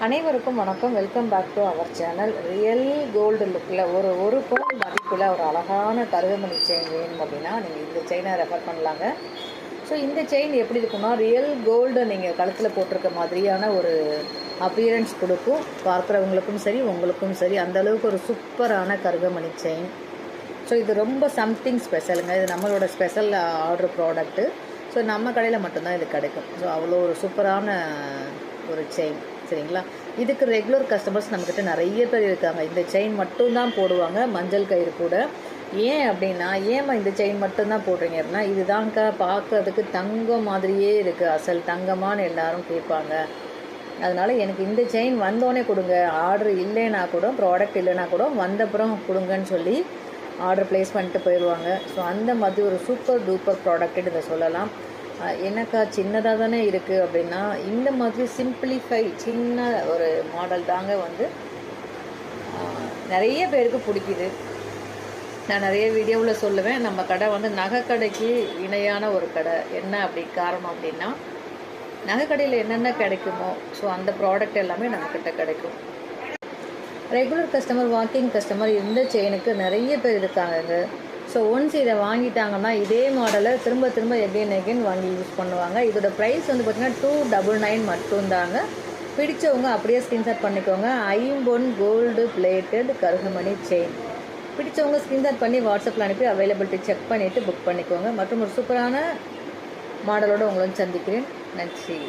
அனைவருக்கும் வணக்கம். Welcome back to our channel. Real gold லுக்கில் ஒரு பவுன் மதிப்பில் ஒரு அழகான கருகமணி செயின் வேணும் அப்படின்னா நீங்கள் இந்த செயினை ரெஃபர் பண்ணலாங்க. ஸோ இந்த செயின் எப்படி இருக்குன்னா, ரியல் கோல்டு நீங்கள் கழுத்தில் போட்டிருக்க மாதிரியான ஒரு அப்பியரன்ஸ் கொடுக்கும். பார்க்குறவங்களுக்கும் சரி உங்களுக்கும் சரி அந்தளவுக்கு ஒரு சூப்பரான கருகமணி செயின். ஸோ இது ரொம்ப சம்திங் ஸ்பெஷலுங்க. இது நம்மளோட ஸ்பெஷல் ஆர்டர் ப்ராடக்ட்டு. ஸோ நம்ம கடையில் மட்டும்தான் இது கிடைக்கும். ஸோ அவ்வளோ ஒரு சூப்பரான ஒரு செயின், சரிங்களா. இதுக்கு ரெகுலர் கஸ்டமர்ஸ் நம்மக்கிட்ட நிறைய பேர் இருக்காங்க. இந்த செயின் மட்டும்தான் போடுவாங்க, மஞ்சள் கயிறு கூட. ஏன் அப்படின்னா, ஏமா இந்த செயின் மட்டும்தான் போடுறீங்க அப்படின்னா, இதுதாங்க பார்க்கறதுக்கு தங்கம் மாதிரியே இருக்குது, அசல் தங்கமானு எல்லாரும் கேட்பாங்க. அதனால் எனக்கு இந்த செயின் வந்தோடனே கொடுங்க, ஆர்டர் இல்லைன்னா கூட, ப்ராடக்ட் இல்லைன்னா கூட வந்தப்புறம் கொடுங்கன்னு சொல்லி ஆர்டர் ப்ளேஸ் பண்ணிட்டு போயிடுவாங்க. ஸோ அந்த மாதிரி ஒரு சூப்பர் டூப்பர் ப்ராடக்ட்டு இதை சொல்லலாம். எனக்கா சின்னதாக தானே இருக்குது அப்படின்னா, இந்த மாதிரி சிம்பிளிஃபை சின்ன ஒரு மாடல் தாங்க வந்து நிறைய பேருக்கு பிடிக்குது. நான் நிறைய வீடியோவில் சொல்லுவேன், நம்ம கடை வந்து நகைக்கடைக்கு இணையான ஒரு கடை. என்ன அப்படி காரணம் அப்படின்னா, நகைக்கடையில் என்னென்ன கிடைக்குமோ ஸோ அந்த ப்ராடக்ட் எல்லாமே நம்மக்கிட்ட கிடைக்கும். ரெகுலர் கஸ்டமர், வாக்கிங் கஸ்டமர் இந்த செயினுக்கு நிறைய பேர் இருக்காங்க. ஸோ ஒன்ஸ் இதை வாங்கிட்டாங்கன்னா இதே மாடலை திரும்ப திரும்ப எகெயின் வாங்கி யூஸ் பண்ணுவாங்க. இதோட ப்ரைஸ் வந்து பார்த்திங்கன்னா 299 மட்டும்தாங்க. பிடிச்சவங்க அப்படியே ஸ்க்ரீன்ஷாட் பண்ணிக்கோங்க. ஐம்பொன் கோல்டு பிளேட்டட் கருகமணி செயின் பிடிச்சவங்க ஸ்க்ரீன்ஷாட் பண்ணி வாட்ஸ்அப்பில் அனுப்பி அவைலபிலிட்டி செக் பண்ணிவிட்டு புக் பண்ணிக்கோங்க. மற்றும் ஒரு சூப்பரான மாடலோடு உங்களை சந்திக்கிறேன். நன்றி.